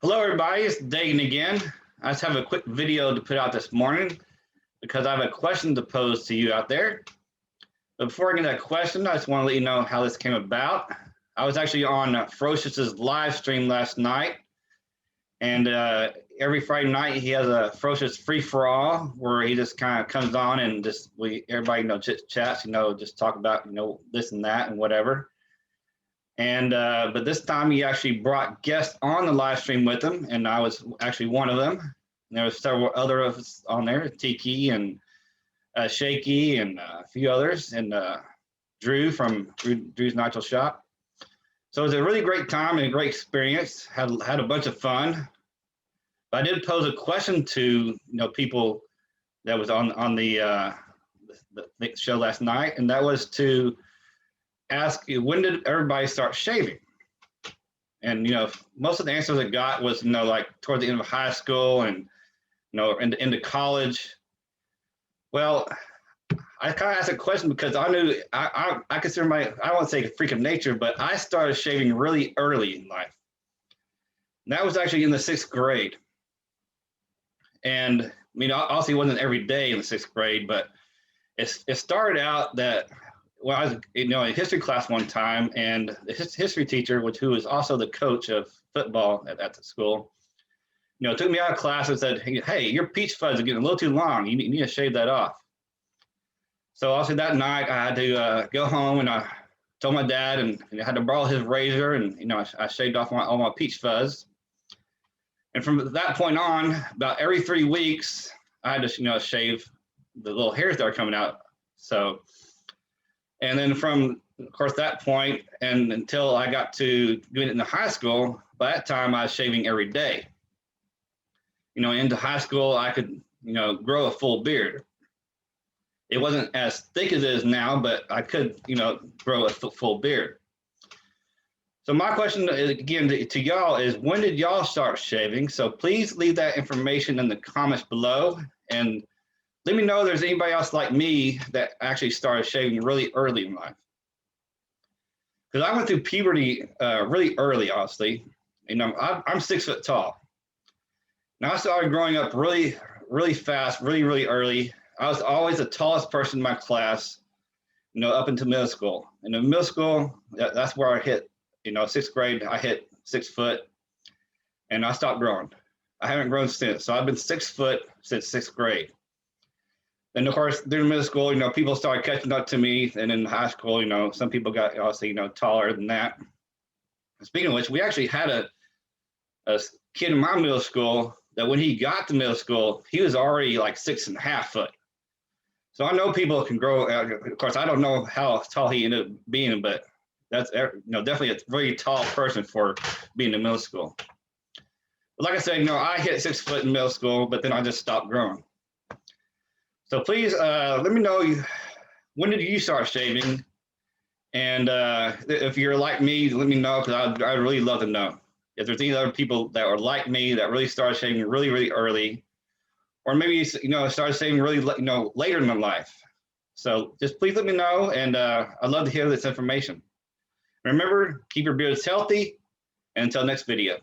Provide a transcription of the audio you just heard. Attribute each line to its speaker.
Speaker 1: Hello everybody, it's Dagan again. I just have a quick video to put out this morning because I have a question to pose to you out there. But before I get that question, I just want to let you know how this came about. I was actually on Ferocious's live stream last night, and every Friday night he has a Ferocious free-for-all where he just kind of comes on and everybody chats, just talk about this and that and whatever. And but this time he actually brought guests on the live stream with him, and I was actually one of them. And there were several other of us on there, Tiki and Shaky and a few others, and Drew from Drew's Natural Shop. So it was a really great time and a great experience. Had a bunch of fun. But I did pose a question to people that was on the show last night, and that was to ask you, when did everybody start shaving? And most of the answers I got was like toward the end of high school and into college. Well, I kind of asked a question because I knew I consider I don't want to say a freak of nature, but I started shaving really early in life. And that was actually in the 6th grade. And obviously it wasn't every day in the 6th grade, but it started out that I was in history class one time, and the history teacher, who was also the coach of football at the school, took me out of class and said, "Hey, your peach fuzz is getting a little too long. You need to shave that off." So also that night I had to go home, and I told my dad, and I had to borrow his razor, and I shaved off all my peach fuzz. And from that point on, about every 3 weeks, I had to shave the little hairs that are coming out. So. And then from, of course, that point and until I got to doing it in high school, by that time I was shaving every day. Into high school, I could, grow a full beard. It wasn't as thick as it is now, but I could, grow a full beard. So my question is, again, to y'all is, when did y'all start shaving? So please leave that information in the comments below, and let me know if there's anybody else like me that actually started shaving really early in life. Because I went through puberty really early, honestly. I'm 6 foot tall. Now I started growing up really, really fast, really, really early. I was always the tallest person in my class, up into middle school. And in middle school, that's where I hit, 6th grade, I hit 6 foot, and I stopped growing. I haven't grown since. So I've been 6 foot since 6th grade. And of course, during middle school, people started catching up to me, and in high school, some people got obviously, taller than that. Speaking of which, we actually had a kid in my middle school that when he got to middle school, he was already like 6.5 foot. So I know people can grow. Of course, I don't know how tall he ended up being, but that's definitely a very tall person for being in middle school. But like I said, I hit 6 foot in middle school, but then I just stopped growing. So please let me know, when did you start shaving? And if you're like me, let me know, because I'd really love to know. If there's any other people that are like me that really started shaving really, really early, or maybe started shaving really later in their life. So just please let me know, and I'd love to hear this information. Remember, keep your beards healthy, and until next video.